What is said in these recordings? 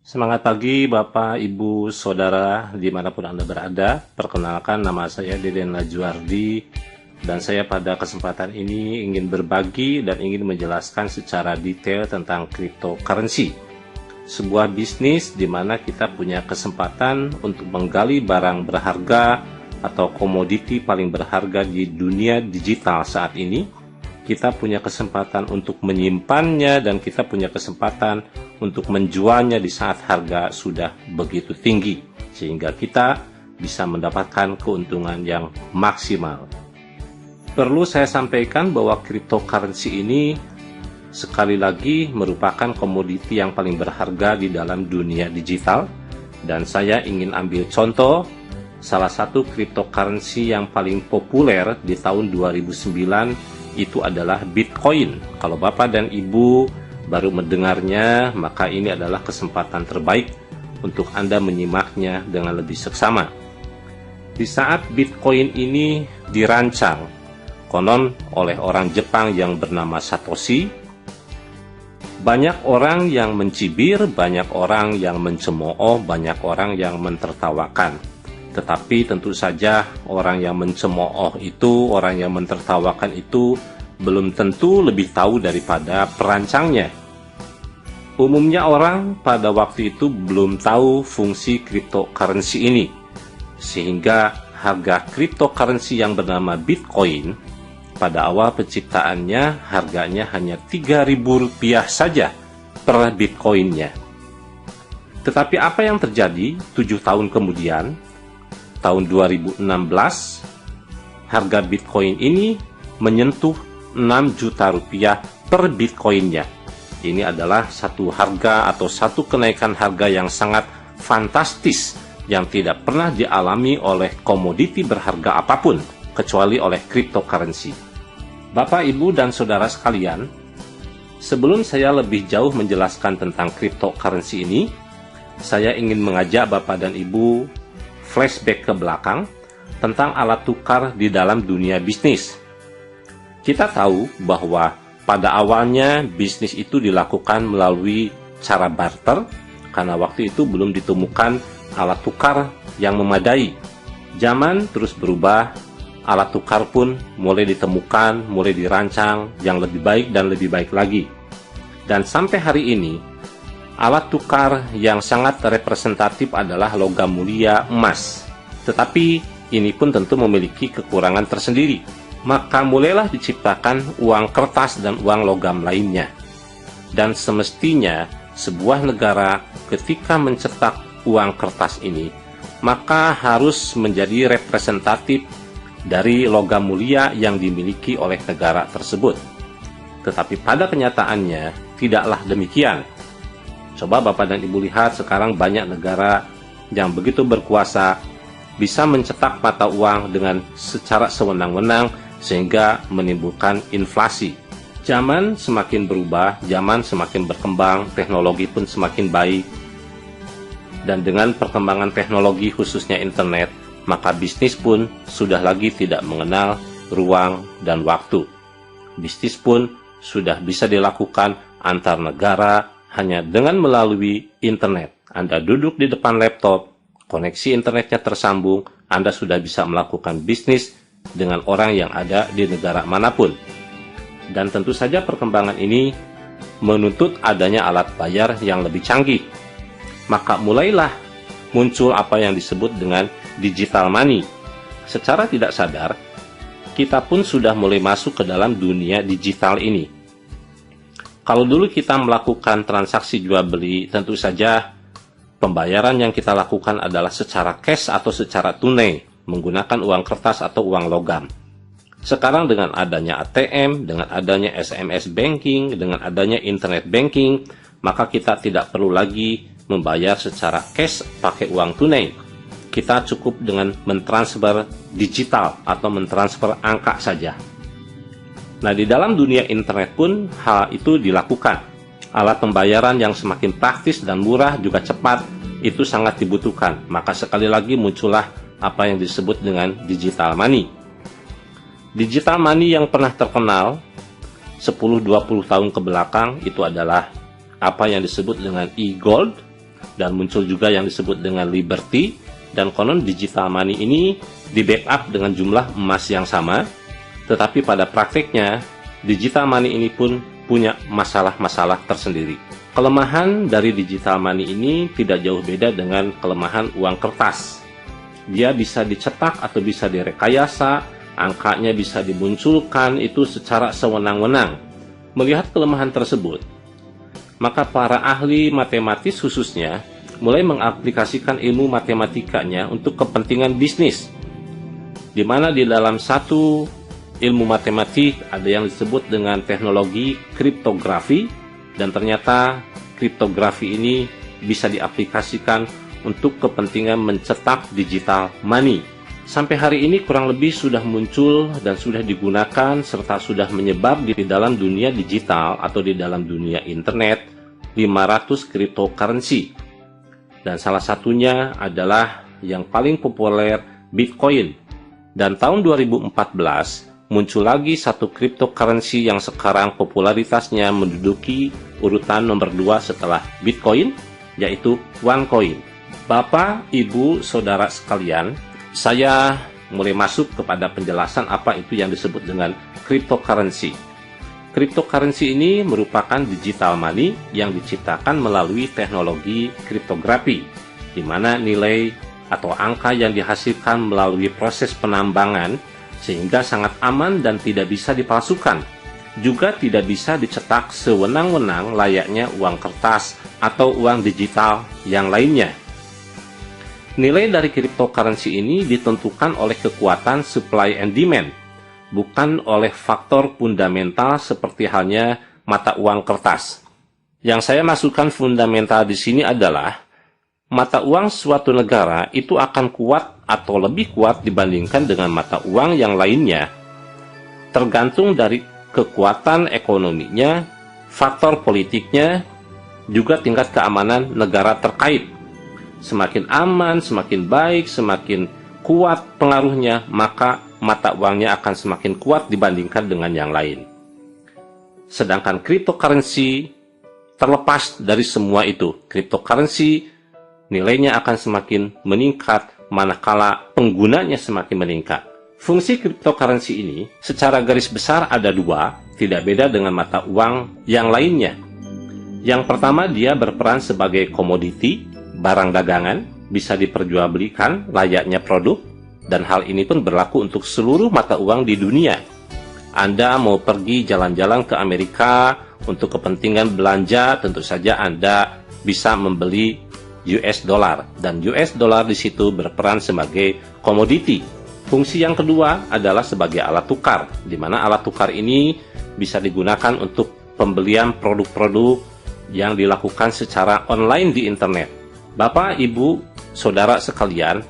Semangat pagi Bapak, Ibu, Saudara, dimanapun Anda berada. Perkenalkan, nama saya Deden Lajuardi, dan saya pada kesempatan ini ingin berbagi dan ingin menjelaskan secara detail tentang cryptocurrency. Sebuah bisnis di mana kita punya kesempatan untuk menggali barang berharga atau komoditi paling berharga di dunia digital saat ini. Kita punya kesempatan untuk menyimpannya dan kita punya kesempatan untuk menjualnya di saat harga sudah begitu tinggi, sehingga kita bisa mendapatkan keuntungan yang maksimal. Perlu saya sampaikan bahwa cryptocurrency ini sekali lagi merupakan komoditi yang paling berharga di dalam dunia digital, dan saya ingin ambil contoh salah satu cryptocurrency yang paling populer di tahun 2009 itu adalah Bitcoin. Kalau Bapak dan Ibu baru mendengarnya, maka ini adalah kesempatan terbaik untuk Anda menyimaknya dengan lebih seksama. Di saat Bitcoin ini dirancang, konon oleh orang Jepang yang bernama Satoshi, banyak orang yang mencibir, banyak orang yang mencemooh, banyak orang yang mentertawakan. Tetapi tentu saja orang yang mencemooh itu, orang yang mentertawakan itu belum tentu lebih tahu daripada perancangnya. Umumnya orang pada waktu itu belum tahu fungsi cryptocurrency ini, sehingga harga cryptocurrency yang bernama Bitcoin pada awal penciptaannya harganya hanya Rp3.000 saja per Bitcoinnya. Tetapi apa yang terjadi 7 tahun kemudian? Tahun 2016, harga Bitcoin ini menyentuh Rp6 juta per Bitcoinnya. Ini adalah satu harga atau satu kenaikan harga yang sangat fantastis yang tidak pernah dialami oleh komoditi berharga apapun kecuali oleh cryptocurrency. Bapak, Ibu, dan Saudara sekalian, sebelum saya lebih jauh menjelaskan tentang cryptocurrency ini, saya ingin mengajak Bapak dan Ibu flashback ke belakang tentang alat tukar di dalam dunia bisnis. Kita tahu bahwa pada awalnya bisnis itu dilakukan melalui cara barter, karena waktu itu belum ditemukan alat tukar yang memadai. Zaman terus berubah, alat tukar pun mulai ditemukan, mulai dirancang yang lebih baik dan lebih baik lagi. Dan sampai hari ini, alat tukar yang sangat representatif adalah logam mulia emas. Tetapi ini pun tentu memiliki kekurangan tersendiri. Maka mulailah diciptakan uang kertas dan uang logam lainnya. Dan semestinya sebuah negara ketika mencetak uang kertas ini, maka harus menjadi representatif dari logam mulia yang dimiliki oleh negara tersebut. Tetapi pada kenyataannya tidaklah demikian. Coba Bapak dan Ibu lihat sekarang banyak negara yang begitu berkuasa bisa mencetak mata uang dengan secara sewenang-wenang sehingga menimbulkan inflasi. Zaman semakin berubah, zaman semakin berkembang, teknologi pun semakin baik. Dan dengan perkembangan teknologi khususnya internet, maka bisnis pun sudah lagi tidak mengenal ruang dan waktu. Bisnis pun sudah bisa dilakukan antar negara hanya dengan melalui internet. Anda duduk di depan laptop, koneksi internetnya tersambung, Anda sudah bisa melakukan bisnis dengan orang yang ada di negara manapun. Dan tentu saja perkembangan ini menuntut adanya alat bayar yang lebih canggih. Maka mulailah muncul apa yang disebut dengan digital money. Secara tidak sadar, kita pun sudah mulai masuk ke dalam dunia digital ini. Kalau dulu kita melakukan transaksi jual beli, tentu saja pembayaran yang kita lakukan adalah secara cash atau secara tunai, menggunakan uang kertas atau uang logam. Sekarang dengan adanya ATM, dengan adanya SMS banking, dengan adanya internet banking, maka kita tidak perlu lagi membayar secara cash pakai uang tunai. Kita cukup dengan mentransfer digital atau mentransfer angka saja. Nah, di dalam dunia internet pun hal itu dilakukan. Alat pembayaran yang semakin praktis dan murah juga cepat itu sangat dibutuhkan. Maka sekali lagi muncullah apa yang disebut dengan digital money. Digital money yang pernah terkenal 10-20 tahun ke belakang itu adalah apa yang disebut dengan e-gold dan muncul juga yang disebut dengan Liberty, dan konon digital money ini di backup dengan jumlah emas yang sama, tetapi pada prakteknya digital money ini pun punya masalah-masalah tersendiri. Kelemahan dari digital money ini tidak jauh beda dengan kelemahan uang kertas. Dia bisa dicetak atau bisa direkayasa, angkanya bisa dimunculkan itu secara sewenang-wenang. Melihat kelemahan tersebut, maka para ahli matematis khususnya mulai mengaplikasikan ilmu matematikanya untuk kepentingan bisnis, di mana di dalam satu ilmu matematik ada yang disebut dengan teknologi kriptografi, dan ternyata kriptografi ini bisa diaplikasikan untuk kepentingan mencetak digital money. Sampai hari ini kurang lebih sudah muncul dan sudah digunakan serta sudah menyebar di dalam dunia digital atau di dalam dunia internet 500 cryptocurrency. Dan salah satunya adalah yang paling populer, Bitcoin. Dan tahun 2014 muncul lagi satu cryptocurrency yang sekarang popularitasnya menduduki urutan nomor 2 setelah Bitcoin, yaitu OneCoin. Bapak, Ibu, Saudara sekalian, saya mulai masuk kepada penjelasan apa itu yang disebut dengan cryptocurrency. Cryptocurrency ini merupakan digital money yang diciptakan melalui teknologi kriptografi, di mana nilai atau angka yang dihasilkan melalui proses penambangan sehingga sangat aman dan tidak bisa dipalsukan. Juga tidak bisa dicetak sewenang-wenang layaknya uang kertas atau uang digital yang lainnya. Nilai dari cryptocurrency ini ditentukan oleh kekuatan supply and demand, bukan oleh faktor fundamental seperti halnya mata uang kertas. Yang saya masukkan fundamental di sini adalah mata uang suatu negara itu akan kuat atau lebih kuat dibandingkan dengan mata uang yang lainnya, tergantung dari kekuatan ekonominya, faktor politiknya, juga tingkat keamanan negara terkait. Semakin aman, semakin baik, semakin kuat pengaruhnya, maka mata uangnya akan semakin kuat dibandingkan dengan yang lain. Sedangkan cryptocurrency terlepas dari semua itu. Cryptocurrency nilainya akan semakin meningkat manakala penggunanya semakin meningkat. Fungsi cryptocurrency ini secara garis besar ada dua, tidak beda dengan mata uang yang lainnya. Yang pertama, dia berperan sebagai komoditi, barang dagangan, bisa diperjualbelikan layaknya produk, dan hal ini pun berlaku untuk seluruh mata uang di dunia. Anda mau pergi jalan-jalan ke Amerika untuk kepentingan belanja, tentu saja Anda bisa membeli US dollar, dan US dollar di situ berperan sebagai komoditi. Fungsi yang kedua adalah sebagai alat tukar, di mana alat tukar ini bisa digunakan untuk pembelian produk-produk yang dilakukan secara online di internet. Bapak, Ibu, Saudara sekalian,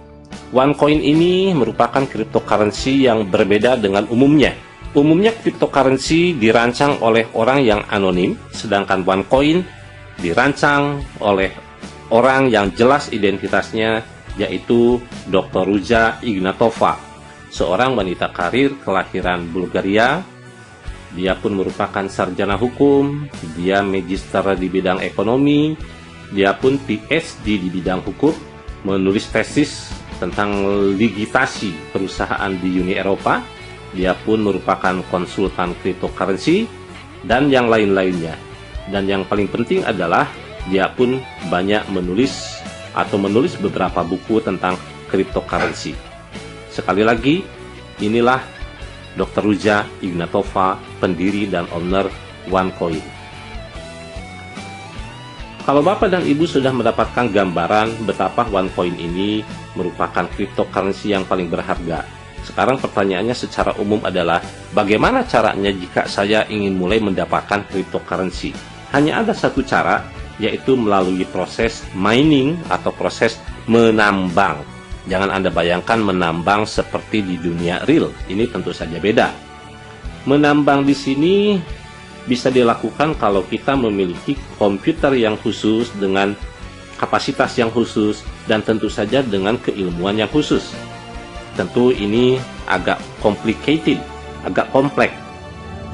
OneCoin ini merupakan cryptocurrency yang berbeda dengan umumnya. Umumnya cryptocurrency dirancang oleh orang yang anonim, sedangkan OneCoin dirancang oleh orang yang jelas identitasnya, yaitu Dr. Ruja Ignatova, seorang wanita karir kelahiran Bulgaria. Dia pun merupakan sarjana hukum, dia magister di bidang ekonomi, dia pun PhD di bidang hukum, menulis tesis tentang legitasi perusahaan di Uni Eropa. Dia pun merupakan konsultan cryptocurrency dan yang lain-lainnya. Dan yang paling penting adalah dia pun banyak menulis beberapa buku tentang cryptocurrency. Sekali lagi, inilah Dr. Ruja Ignatova, pendiri dan owner OneCoin. Kalau Bapak dan Ibu sudah mendapatkan gambaran betapa OneCoin ini merupakan cryptocurrency yang paling berharga, sekarang pertanyaannya secara umum adalah, bagaimana caranya jika saya ingin mulai mendapatkan cryptocurrency? Hanya ada satu cara, yaitu melalui proses mining atau proses menambang. Jangan Anda bayangkan menambang seperti di dunia real, ini tentu saja beda. Menambang di sini bisa dilakukan kalau kita memiliki komputer yang khusus dengan kapasitas yang khusus dan tentu saja dengan keilmuan yang khusus. Tentu ini agak complicated, agak kompleks.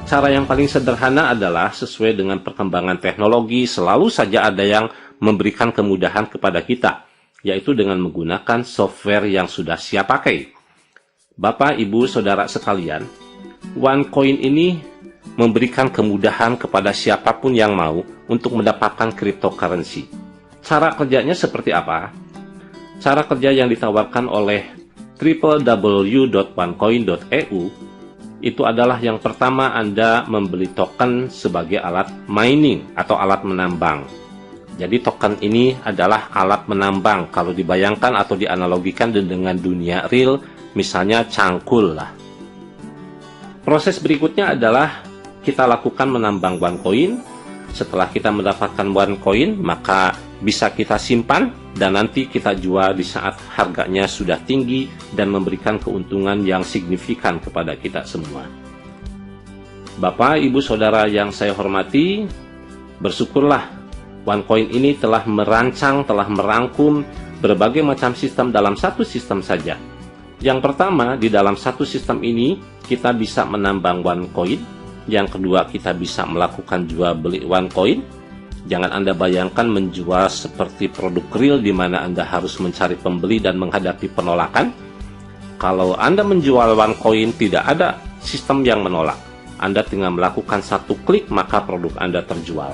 Cara yang paling sederhana adalah sesuai dengan perkembangan teknologi, selalu saja ada yang memberikan kemudahan kepada kita, yaitu dengan menggunakan software yang sudah siap pakai. Bapak, Ibu, Saudara sekalian, OneCoin ini memberikan kemudahan kepada siapapun yang mau untuk mendapatkan cryptocurrency. Cara kerjanya seperti apa? Cara kerja yang ditawarkan oleh www.onecoin.eu itu adalah yang pertama Anda membeli token sebagai alat mining atau alat menambang. Jadi token ini adalah alat menambang kalau dibayangkan atau dianalogikan dengan dunia real, misalnya cangkul lah. Proses berikutnya adalah kita lakukan menambang OneCoin. Setelah kita mendapatkan OneCoin, maka bisa kita simpan dan nanti kita jual di saat harganya sudah tinggi dan memberikan keuntungan yang signifikan kepada kita semua. Bapak, Ibu, Saudara yang saya hormati, bersyukurlah OneCoin ini telah merancang, telah merangkum berbagai macam sistem dalam satu sistem saja. Yang pertama, di dalam satu sistem ini kita bisa menambang OneCoin. Yang kedua, kita bisa melakukan jual beli OneCoin. Jangan Anda bayangkan menjual seperti produk real di mana Anda harus mencari pembeli dan menghadapi penolakan. Kalau Anda menjual OneCoin, tidak ada sistem yang menolak. Anda tinggal melakukan satu klik, maka produk Anda terjual.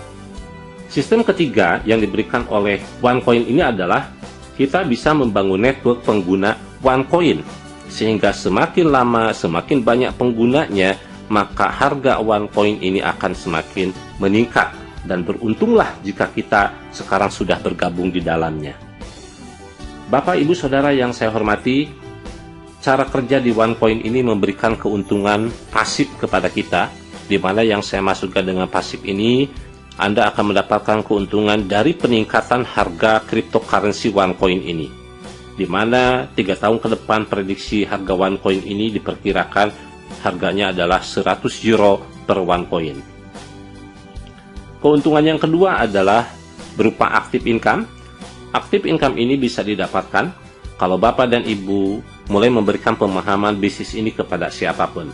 Sistem ketiga yang diberikan oleh OneCoin ini adalah kita bisa membangun network pengguna OneCoin. Sehingga semakin lama, semakin banyak penggunanya, maka harga OneCoin ini akan semakin meningkat. Dan beruntunglah jika kita sekarang sudah bergabung di dalamnya. Bapak, Ibu, Saudara yang saya hormati, cara kerja di OneCoin ini memberikan keuntungan pasif kepada kita, di mana yang saya maksudkan dengan pasif ini, Anda akan mendapatkan keuntungan dari peningkatan harga cryptocurrency OneCoin ini, di mana 3 tahun ke depan prediksi harga OneCoin ini diperkirakan harganya adalah 100 euro per OneCoin. Keuntungan yang kedua adalah berupa active income. Active income ini bisa didapatkan kalau Bapak dan Ibu mulai memberikan pemahaman bisnis ini kepada siapapun.